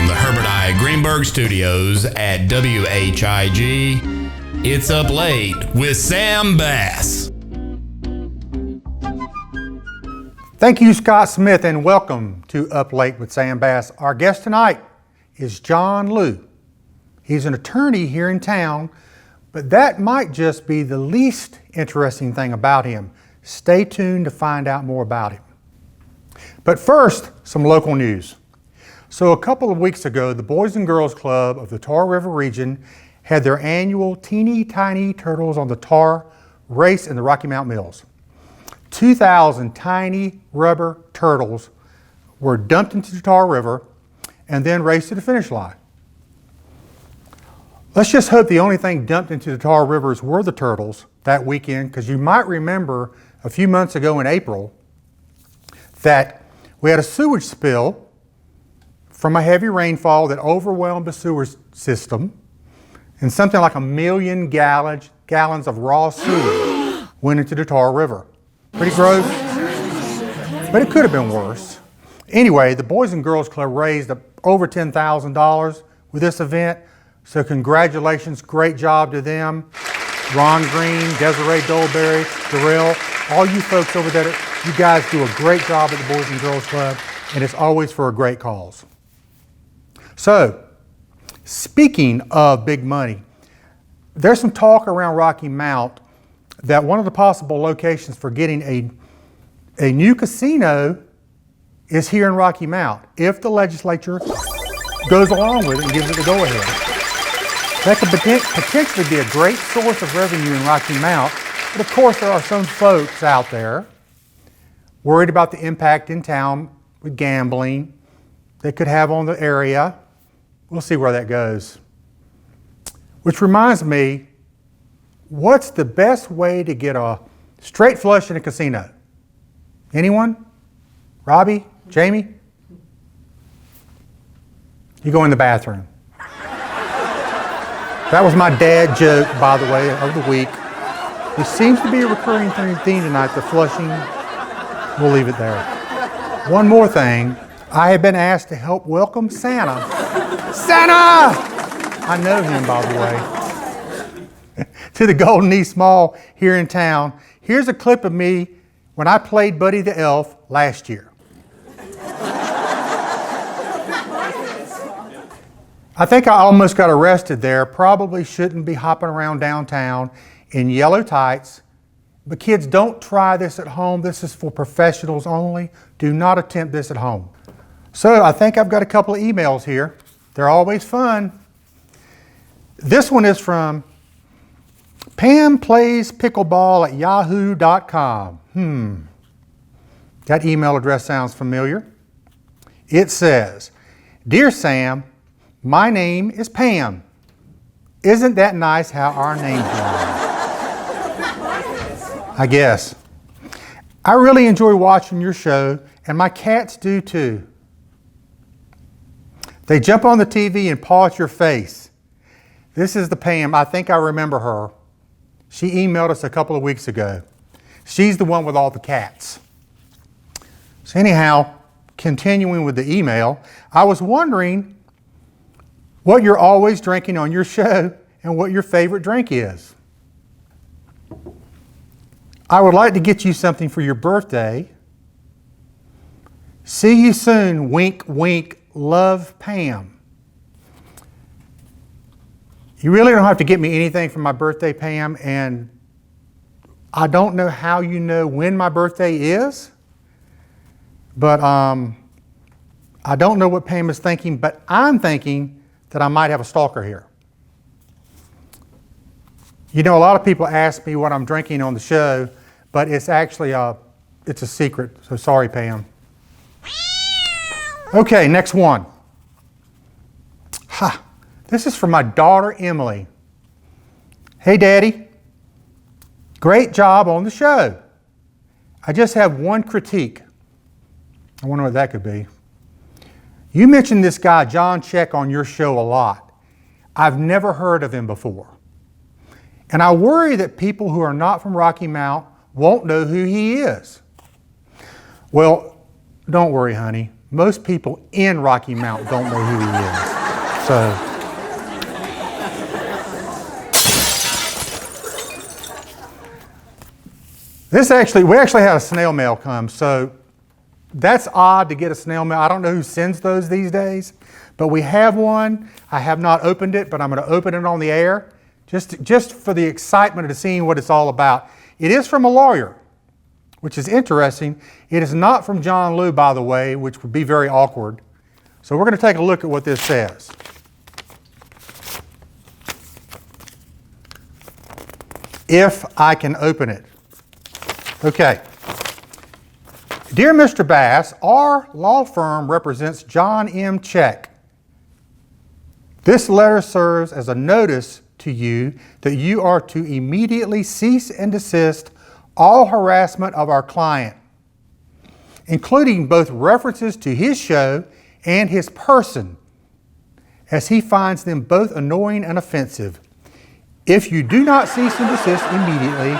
from the Herbert I. Greenberg Studios at WHIG, it's Up Late with Sam Bass. Thank you, Scott Smith, and welcome to Up Late with Sam Bass. Our guest tonight is John Liu. He's an attorney here in town, but that might just be the least interesting thing about him. Stay tuned to find out more about him. But first, some local news. So a couple of weeks ago, the Boys and Girls Club of the Tar River region had their annual Teeny Tiny Turtles on the Tar race in the Rocky Mount Mills. 2,000 tiny rubber turtles were dumped into the Tar River and then raced to the finish line. Let's just hope the only thing dumped into the Tar Rivers were the turtles that weekend, because you might remember a few months ago in April that we had a sewage spill from a heavy rainfall that overwhelmed the sewer system, and something like 1 million gallons of raw sewage went into the Tar River. Pretty gross, but it could have been worse. Anyway, the Boys and Girls Club raised over $10,000 with this event, so congratulations, great job to them. Ron Green, Desiree Dolberry, Darrell, all you folks over there, you guys do a great job at the Boys and Girls Club, and it's always for a great cause. So, speaking of big money, there's some talk around Rocky Mount that one of the possible locations for getting a new casino is here in Rocky Mount, if the legislature goes along with it and gives it the go-ahead. That could potentially be a great source of revenue in Rocky Mount, but of course there are some folks out there worried about the impact in town with gambling they could have on the area. We'll see where that goes. Which reminds me, what's the best way to get a straight flush in a casino? Anyone? Robbie? Jamie? You go in the bathroom. That was my dad joke, by the way, of the week. It seems to be a recurring theme tonight, the flushing. We'll leave it there. One more thing. I have been asked to help welcome Santa. Santa! I know him, by the way. To the Golden East Mall here in town. Here's a clip of me when I played Buddy the Elf last year. I think I almost got arrested there. Probably shouldn't be hopping around downtown in yellow tights. But kids, don't try this at home. This is for professionals only. Do not attempt this at home. So I think I've got a couple of emails here. They're always fun. This one is from Pam Plays Pickleball at yahoo.com. That email address sounds familiar. It says, Dear Sam, my name is Pam. Isn't that nice how our names rhyme? I guess. I really enjoy watching your show, and my cats do too. They jump on the TV and paw at your face. This is the Pam. I think I remember her. She emailed us a couple of weeks ago. She's the one with all the cats. So anyhow, continuing with the email, I was wondering what you're always drinking on your show and what your favorite drink is. I would like to get you something for your birthday. See you soon. Wink, wink. Love, Pam. You really don't have to get me anything for my birthday, Pam, and I don't know how you know when my birthday is, but I don't know what Pam is thinking, but I'm thinking that I might have a stalker here. You know, a lot of people ask me what I'm drinking on the show, but it's actually it's a secret, so sorry, Pam. Okay, next one. This is from my daughter, Emily. Hey, Daddy. Great job on the show. I just have one critique. I wonder what that could be. You mentioned this guy, John Check, on your show a lot. I've never heard of him before. And I worry that people who are not from Rocky Mount won't know who he is. Well, don't worry, honey. most people in Rocky Mount don't know who he is. So, we actually had a snail mail come, so that's odd to get a snail mail. I don't know who sends those these days, but we have one. I have not opened it, but I'm going to open it on the air just for the excitement of seeing what it's all about. It is from a lawyer, which is interesting. It is not from John Liu, by the way, which would be very awkward. So we're going to take a look at what this says. If I can open it. Okay. Dear Mr. Bass, our law firm represents John M. Check. This letter serves as a notice to you that you are to immediately cease and desist all harassment of our client, including both references to his show and his person, as he finds them both annoying and offensive. If you do not cease and desist immediately,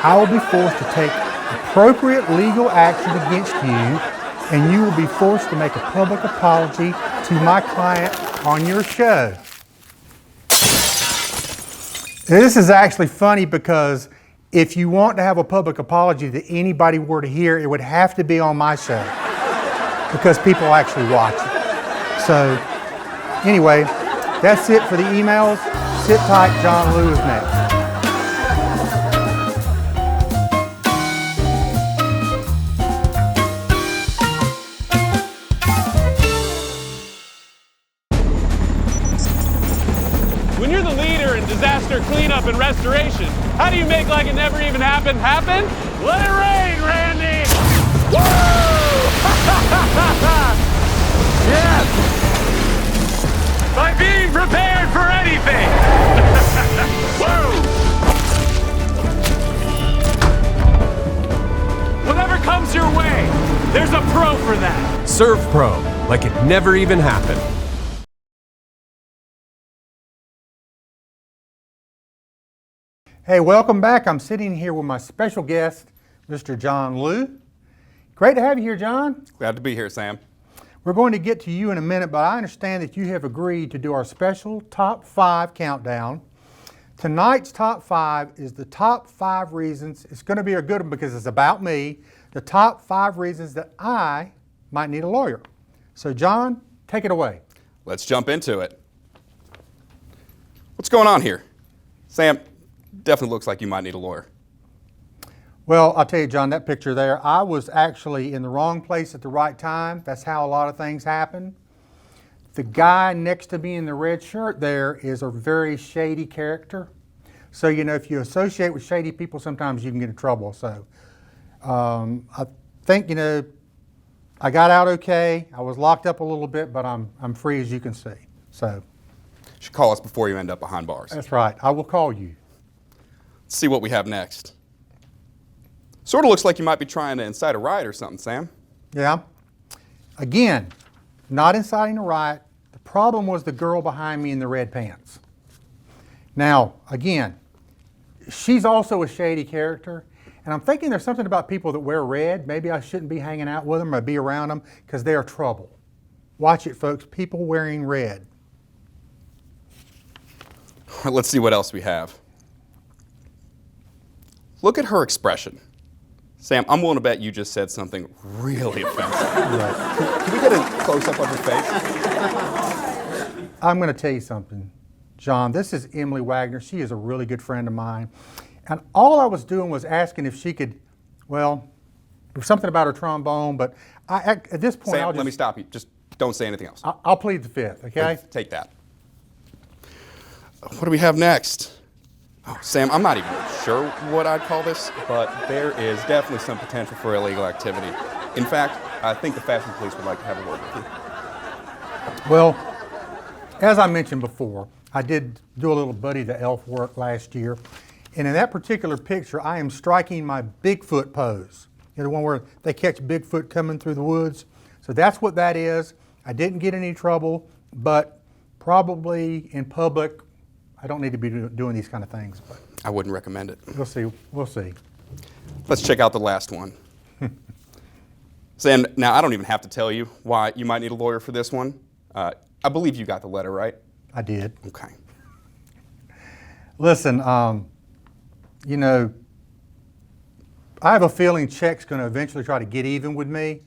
I will be forced to take appropriate legal action against you, and you will be forced to make a public apology to my client on your show. This is actually funny because if you want to have a public apology that anybody were to hear, it would have to be on my show because people actually watch it. So anyway, that's it for the emails. Sit tight, John Liu is next. When you're the leader in disaster cleanup and restoration, how do you make like it never even happened happen? Let it rain, Randy! Woo! Yes! By being prepared for anything! Woo! Whatever comes your way, there's a pro for that. Serve Pro, like it never even happened. Hey, welcome back. I'm sitting here with my special guest, Mr. John Liu. Great to have you here, John. Glad to be here, Sam. We're going to get to you in a minute, but I understand that you have agreed to do our special Top 5 countdown. Tonight's Top 5 is the top 5 reasons. It's going to be a good one because it's about me. The top 5 reasons that I might need a lawyer. So, John, take it away. Let's jump into it. What's going on here? Sam, definitely looks like you might need a lawyer. Well, I'll tell you, John, that picture there, I was actually in the wrong place at the right time. That's how a lot of things happen. The guy next to me in the red shirt there is a very shady character. So, you know, if you associate with shady people, sometimes you can get in trouble. So, I think, you know, I got out okay. I was locked up a little bit, but I'm free, as you can see. So, You should call us before you end up behind bars. that's right. I will call you. Let's see what we have next. Sort of looks like you might be trying to incite a riot or something, Sam. Yeah. Again, not inciting a riot. The problem was the girl behind me in the red pants. Now, again, she's also a shady character, and I'm thinking there's something about people that wear red. Maybe I shouldn't be hanging out with them or be around them because they are trouble. Watch it, folks. People wearing red. Let's see what else we have. Look at her expression. Sam, I'm willing to bet you just said something really offensive. Right. Can we get a close-up of her face? I'm going to tell you something, John. This is Emily Wagner. She is a really good friend of mine. And all I was doing was asking if she could, well, there was something about her trombone, but at this point, Sam, let me stop you. Just don't say anything else. I'll plead the fifth, okay? Take that. What do we have next? Oh, Sam, I'm not even sure what I'd call this, but there is definitely some potential for illegal activity. In fact, I think the fashion police would like to have a word with you. Well, as I mentioned before, I did do a little Buddy the Elf work last year. And in that particular picture, I am striking my Bigfoot pose. You know, the one where they catch Bigfoot coming through the woods. So that's what that is. I didn't get any trouble, but probably in public, I don't need to be doing these kind of things. But I wouldn't recommend it. we'll see. We'll see. Let's check out the last one. Sam, now I don't even have to tell you why you might need a lawyer for this one. I believe you got the letter, right? I did. Okay. Listen, you know, I have a feeling Chet's going to eventually try to get even with me.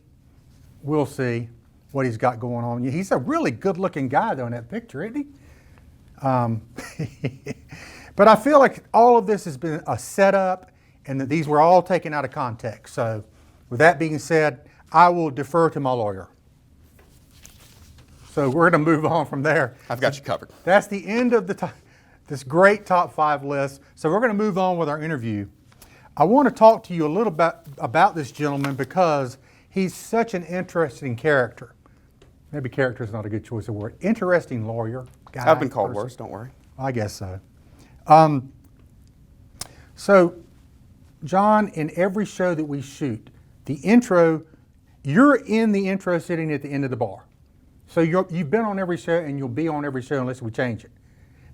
We'll see what he's got going on. He's a really good-looking guy, though, in that picture, isn't he? But I feel like all of this has been a setup and that these were all taken out of context. So with that being said, I will defer to my lawyer. So we're going to move on from there. I've got you covered. That's the end of this great top 5 list. So we're going to move on with our interview. I want to talk to you a little bit about this gentleman because he's such an interesting character. Maybe character is not a good choice of word. Interesting lawyer. Guy, I've been called worse, don't worry. I guess so. So, John, in every show that we shoot, the intro, you're in the intro sitting at the end of the bar. So you've been on every show and you'll be on every show unless we change it.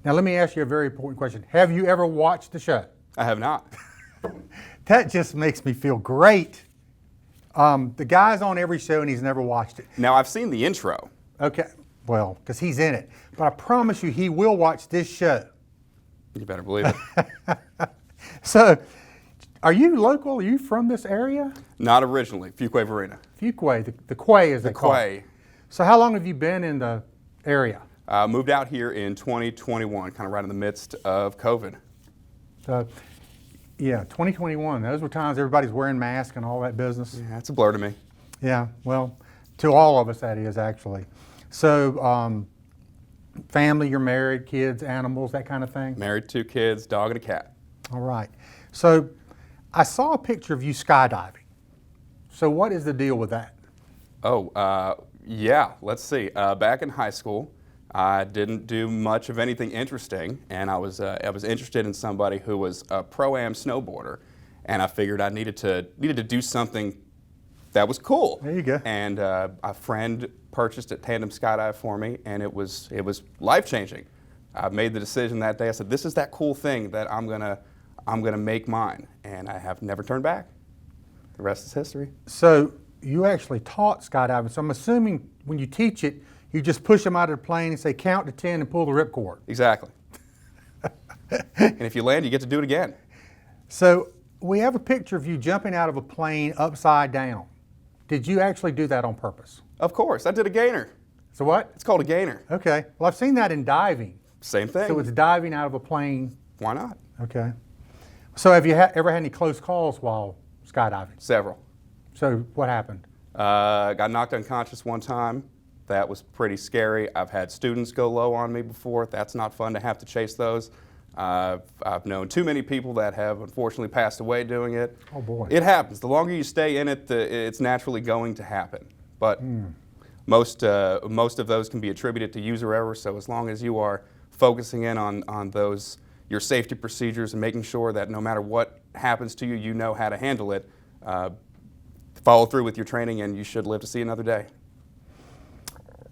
Now let me ask you a very important question. Have you ever watched the show? I have not. That just makes me feel great. The guy's on every show and he's never watched it. Now I've seen the intro. Okay, well, because he's in it. But I promise you he will watch this show. You better believe it. So, are you local? Are you from this area? Not originally, Fuquay Varina. Fuquay, the Quay as they call it. Quay. So how long have you been in the area? Moved out here in 2021, kind of right in the midst of COVID. Yeah, 2021. Those were times everybody's wearing masks and all that business. Yeah, it's a blur to me. Yeah, well, to all of us that is actually. So, family, you're married, kids, animals, that kind of thing? Married, 2 kids, dog and a cat. All right. So, I saw a picture of you skydiving. So what is the deal with that? Oh, yeah, let's see. Back in high school, I didn't do much of anything interesting, and I was interested in somebody who was a pro-am snowboarder, and I figured I needed to do something that was cool. There you go. And a friend purchased a tandem skydive for me, and it was life-changing. I made the decision that day. I said, "This is that cool thing that I'm gonna make mine," and I have never turned back. The rest is history. So you actually taught skydiving. So I'm assuming when you teach it, you just push them out of the plane and say, count to 10 and pull the ripcord. Exactly. And if you land, you get to do it again. So we have a picture of you jumping out of a plane upside down. Did you actually do that on purpose? Of course, I did a gainer. So what? It's called a gainer. Okay. Well, I've seen that in diving. Same thing. So it's diving out of a plane. Why not? Okay. So have you ever had any close calls while skydiving? Several. So what happened? Got knocked unconscious one time. That was pretty scary. I've had students go low on me before. That's not fun to have to chase those. I've known too many people that have unfortunately passed away doing it. Oh boy. It happens. The longer you stay in it, it's naturally going to happen. But most of those can be attributed to user error. So as long as you are focusing in on those, your safety procedures and making sure that no matter what happens to you, you know how to handle it, follow through with your training and you should live to see another day.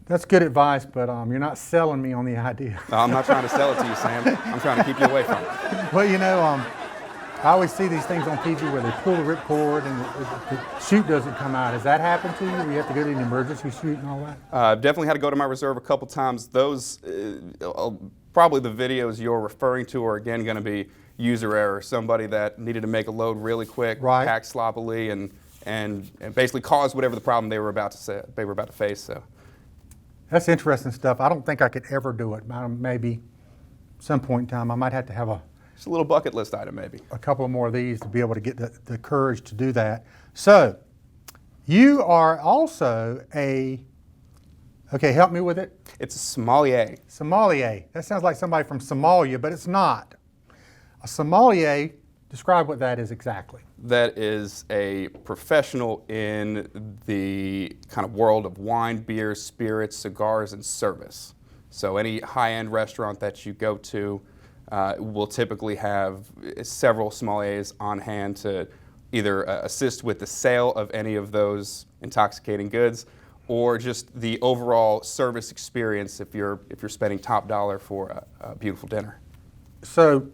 That's good advice, but you're not selling me on the idea. I'm not trying to sell it to you, Sam. I'm trying to keep you away from it. Well, you know, I always see these things on TV where they pull the ripcord and the chute doesn't come out. Has that happened to you? Where you have to go to an emergency chute and all that? I've definitely had to go to my reserve a couple times. Those, probably the videos you're referring to are again going to be user error. Somebody that needed to make a load really quick, right, packed sloppily, and basically caused whatever the problem they were about to face. So. That's interesting stuff. I don't think I could ever do it. Maybe some point in time I might have to have Just a little bucket list item maybe. a couple more of these to be able to get the courage to do that. So you are also okay, help me with it. It's a sommelier. Sommelier. That sounds like somebody from Somalia, but it's not. A sommelier, describe what that is exactly. That is a professional in the kind of world of wine, beer, spirits, cigars, and service. So any high-end restaurant that you go to will typically have several sommeliers on hand to either assist with the sale of any of those intoxicating goods or just the overall service experience if you're spending top dollar for a beautiful dinner. So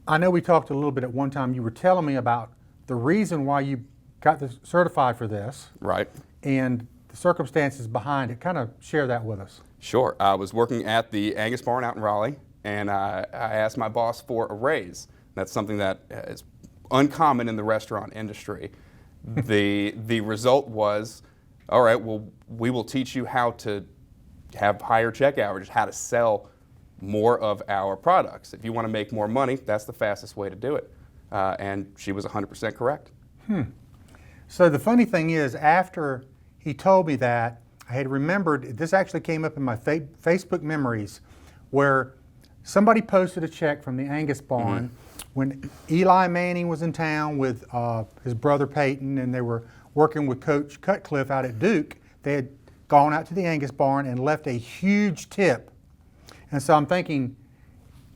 I know we talked a little bit at one time. You were telling me about the reason why you got certified for this. Right. and the circumstances behind it. Kind of share that with us. Sure. I was working at the Angus Barn out in Raleigh, and I asked my boss for a raise. That's something that is uncommon in the restaurant industry. The result was, all right, well, we will teach you how to have higher check averages, how to sell more of our products. If you want to make more money, that's the fastest way to do it. And she was 100% correct. So the funny thing is, after he told me that, I had remembered, this actually came up in my Facebook memories, where somebody posted a check from the Angus Barn when Eli Manning was in town with his brother Peyton, and they were working with Coach Cutcliffe out at Duke. They had gone out to the Angus Barn and left a huge tip. And so I'm thinking,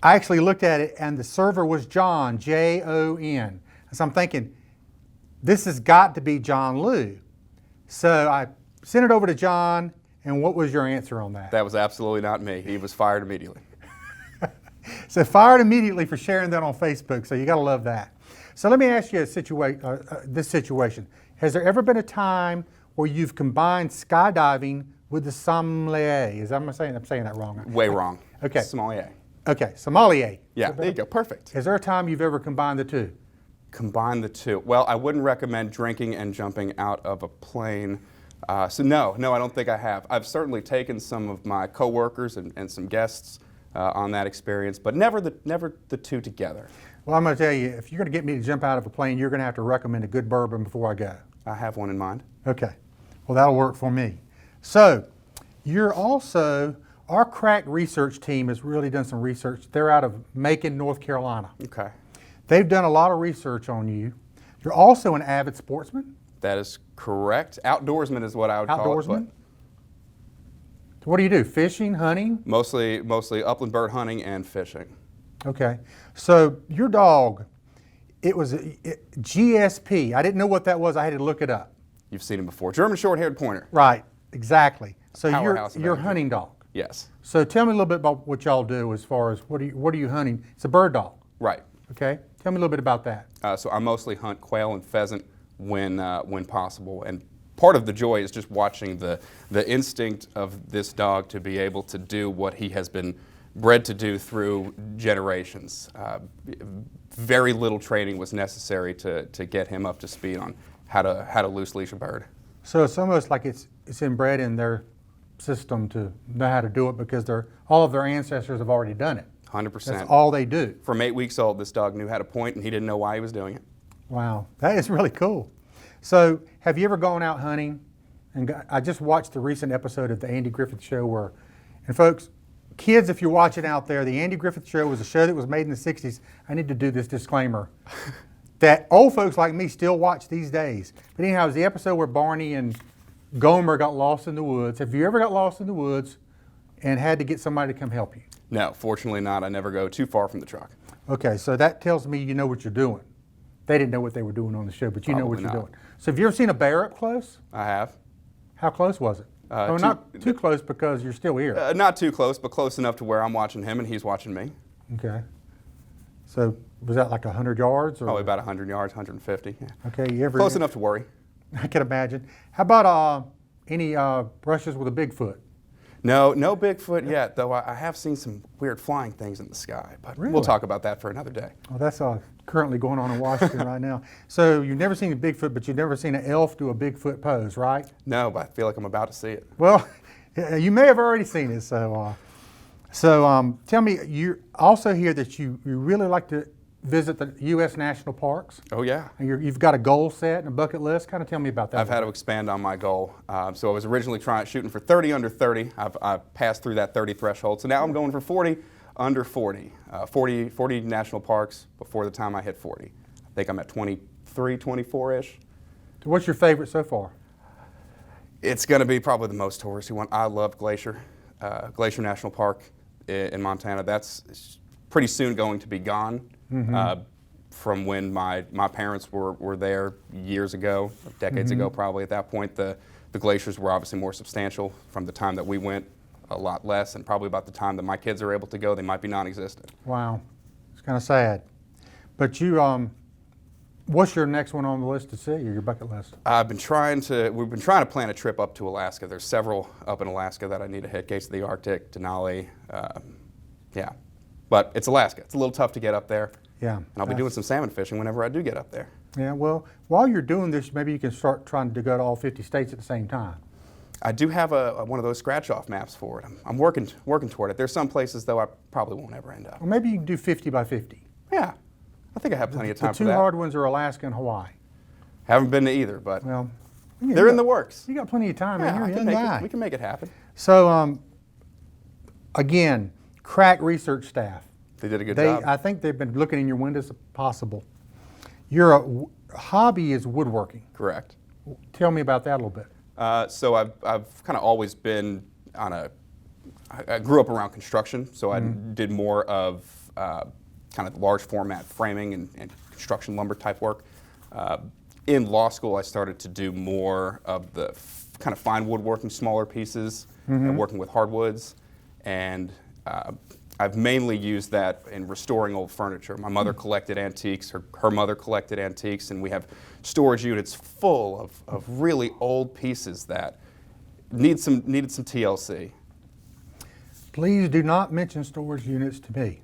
I actually looked at it, and the server was John, Jon. And so I'm thinking, this has got to be John Liu. So I sent it over to John, and what was your answer on that? That was absolutely not me. He was fired immediately. So fired immediately for sharing that on Facebook, so you got to love that. So let me ask you this situation. Has there ever been a time where you've combined skydiving with the sommelier? I'm saying that wrong? Way wrong. Okay. Sommelier. Okay, sommelier. Yeah, there you go. Perfect. Is there a time you've ever combined the two? Combine the two. Well, I wouldn't recommend drinking and jumping out of a plane. So no, I don't think I have. I've certainly taken some of my coworkers and some guests on that experience, but never the two together. Well, I'm going to tell you, if you're going to get me to jump out of a plane, you're going to have to recommend a good bourbon before I go. I have one in mind. Okay. Well, that'll work for me. So, you're also, our crack research team has really done some research. They're out of Macon, North Carolina. Okay. They've done a lot of research on you. You're also an avid sportsman? That is correct. Outdoorsman is what I would call it. Outdoorsman? So what do you do? Fishing, hunting? Mostly upland bird hunting and fishing. Okay. So your dog, it was GSP. I didn't know what that was. I had to look it up. You've seen him before. German short-haired pointer. Right. Exactly. So Powerhouse of you're a energy. hunting dog. Yes. So tell me a little bit about what y'all do as far as what are you hunting? It's a bird dog. Right. Okay. Tell me a little bit about that. So I mostly hunt quail and pheasant when possible, and part of the joy is just watching the instinct of this dog to be able to do what he has been bred to do through generations. Very little training was necessary to get him up to speed on how to loose leash a bird. So it's almost like it's inbred in their system to know how to do it because all of their ancestors have already done it. 100%. That's all they do. From 8 weeks old, this dog knew how to point, and he didn't know why he was doing it. Wow, that is really cool. So have you ever gone out hunting? And I just watched the recent episode of the Andy Griffith Show and folks, kids, if you're watching out there, the Andy Griffith Show was a show that was made in the 60s. I need to do this disclaimer that old folks like me still watch these days. But anyhow, it was the episode where Barney and Gomer got lost in the woods. Have you ever got lost in the woods and had to get somebody to come help you? No, fortunately not. I never go too far from the truck. Okay, so that tells me you know what you're doing. They didn't know what they were doing on the show, but you know what Probably you're not. doing. So have you ever seen a bear up close? I have. How close was it? Not too close because you're still here. Not too close, but close enough to where I'm watching him and he's watching me. Okay. So was that like 100 yards? Or? Probably about 100 yards, 150. Yeah. Okay, you ever... Close enough to worry. I can imagine. How about any brushes with a Bigfoot? No Bigfoot yet, though I have seen some weird flying things in the sky. But Really? we'll talk about that for another day. Well, that's currently going on in Washington right now. So you've never seen a Bigfoot, but you've never seen an elf do a Bigfoot pose, right? No, but I feel like I'm about to see it. Well, you may have already seen it. So tell me, you also hear that you really like to visit the U.S. national parks. Oh, yeah. And you've got a goal set and a bucket list. Kind of tell me about that. I've had to expand on my goal. So I was originally shooting for 30 under 30. I've passed through that 30 threshold. So now I'm going for 40 under 40. 40 national parks before the time I hit 40. I think I'm at 23, 24-ish. What's your favorite so far? It's going to be probably the most touristy one. I love Glacier National Park in Montana. That's pretty soon going to be gone. From when my parents were there years ago, decades ago probably. At that point, the glaciers were obviously more substantial. From the time that we went, a lot less, and probably about the time that my kids are able to go, they might be non-existent. Wow, it's kind of sad. But you, What's your next one on the list to see, or your bucket list? We've been trying to plan a trip up to Alaska. There's several up in Alaska that I need to hit. Gates of the Arctic, Denali, yeah. But it's Alaska. It's a little tough to get up there. Yeah. And I'll be doing some salmon fishing whenever I do get up there. Yeah, well, while you're doing this, maybe you can start trying to go to all 50 states at the same time. I do have one of those scratch-off maps for it. I'm working toward it. There's some places, though, I probably won't ever end up. Well, maybe you can do 50 by 50. Yeah. I think I have plenty of time the for that. two hard ones are Alaska and Hawaii. Haven't been to either, but well, they're in the works. You got plenty of time, yeah, man. You're a young guy. We can make it happen. So, again, crack research staff. They did a good job. I think they've been looking in your windows if possible. Your hobby is woodworking. Correct. Tell me about that a little bit. So I've kind of always been I grew up around construction, so I did more of kind of large format framing and construction lumber type work. In law school, I started to do more of the kind of fine woodworking, smaller pieces, and working with hardwoods, and I've mainly used that in restoring old furniture. My mother collected antiques, her mother collected antiques, and we have storage units full of really old pieces that needed some TLC. Please do not mention storage units to me.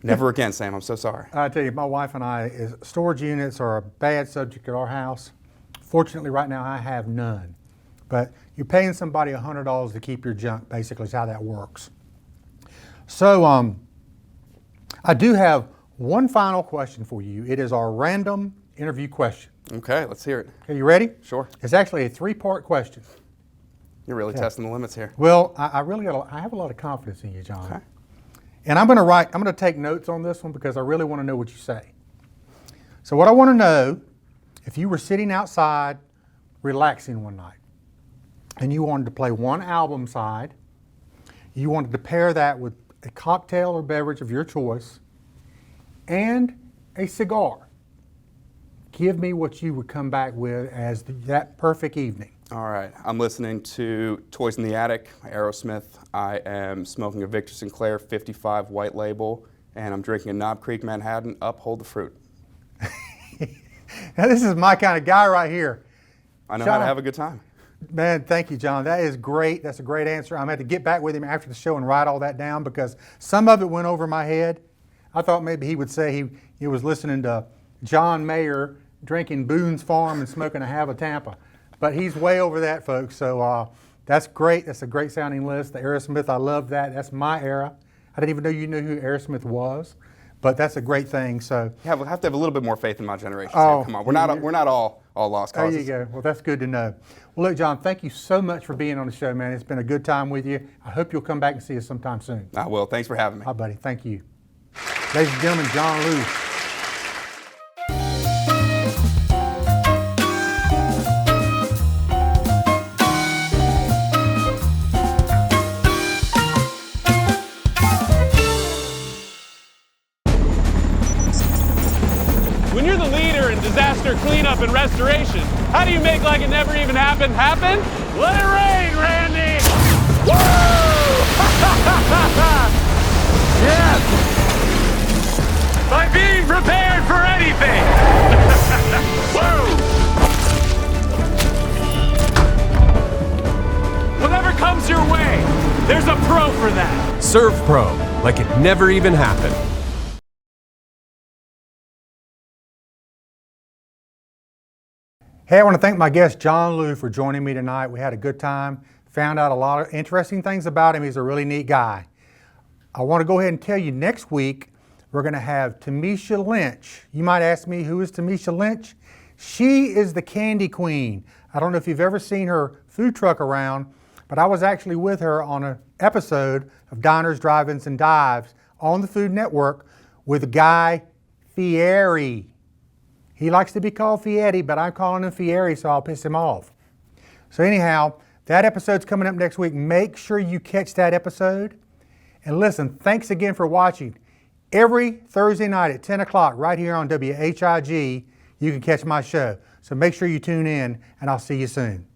Never again, Sam. I'm so sorry. I tell you, my wife and I, storage units are a bad subject at our house. Fortunately, right now, I have none. But you're paying somebody $100 to keep your junk, basically, is how that works. So I do have one final question for you. It is our random interview question. Okay, let's hear it. Okay, you ready? Sure. It's actually a 3-part question. You're really testing the limits here. Well, I have a lot of confidence in you, John. Okay. And I'm going to take notes on this one because I really want to know what you say. So what I want to know, if you were sitting outside relaxing one night and you wanted to play one album side, you wanted to pair that with a cocktail or beverage of your choice and a cigar, give me what you would come back with as that perfect evening. All right, I'm listening to Toys in the Attic, Aerosmith. I am smoking a Victor Sinclair 55 white label, and I'm drinking a Knob Creek Manhattan Uphold the Fruit. Now this is my kind of guy right here. I know how to have a good time. Man, thank you, John. That is great. That's a great answer. I'm going to have to get back with him after the show and write all that down because some of it went over my head. I thought maybe he would say he was listening to John Mayer drinking Boone's Farm and smoking a Hava Tampa. But he's way over that, folks. So that's great. That's a great sounding list. The Aerosmith, I love that. That's my era. I didn't even know you knew who Aerosmith was. But that's a great thing. So yeah, we'll have to have a little bit more faith in my generation. Oh, come on, we're not all lost causes. There you go. Well, that's good to know. Well, look, John, thank you so much for being on the show, man. It's been a good time with you. I hope you'll come back and see us sometime soon. I will. Thanks for having me. Hi, buddy. Thank you. Ladies and gentlemen, John Lew. When you're the leader in disaster cleanup and restoration, how do you make like it never even happened happen? Let it rain, Randy! Woo! Yes! By being prepared for anything! Woo! Whatever comes your way, there's a pro for that. Serve Pro, like it never even happened. Hey, I want to thank my guest, John Lew, for joining me tonight. We had a good time, found out a lot of interesting things about him. He's a really neat guy. I want to go ahead and tell you next week, we're going to have Tamisha Lynch. You might ask me, who is Tamisha Lynch? She is the candy queen. I don't know if you've ever seen her food truck around, but I was actually with her on an episode of Diners, Drive-Ins, and Dives on the Food Network with Guy Fieri. He likes to be called Fieri, but I'm calling him Fieri, so I'll piss him off. So anyhow, that episode's coming up next week. Make sure you catch that episode. And listen, thanks again for watching. Every Thursday night at 10 o'clock right here on WHIG, you can catch my show. So make sure you tune in, and I'll see you soon.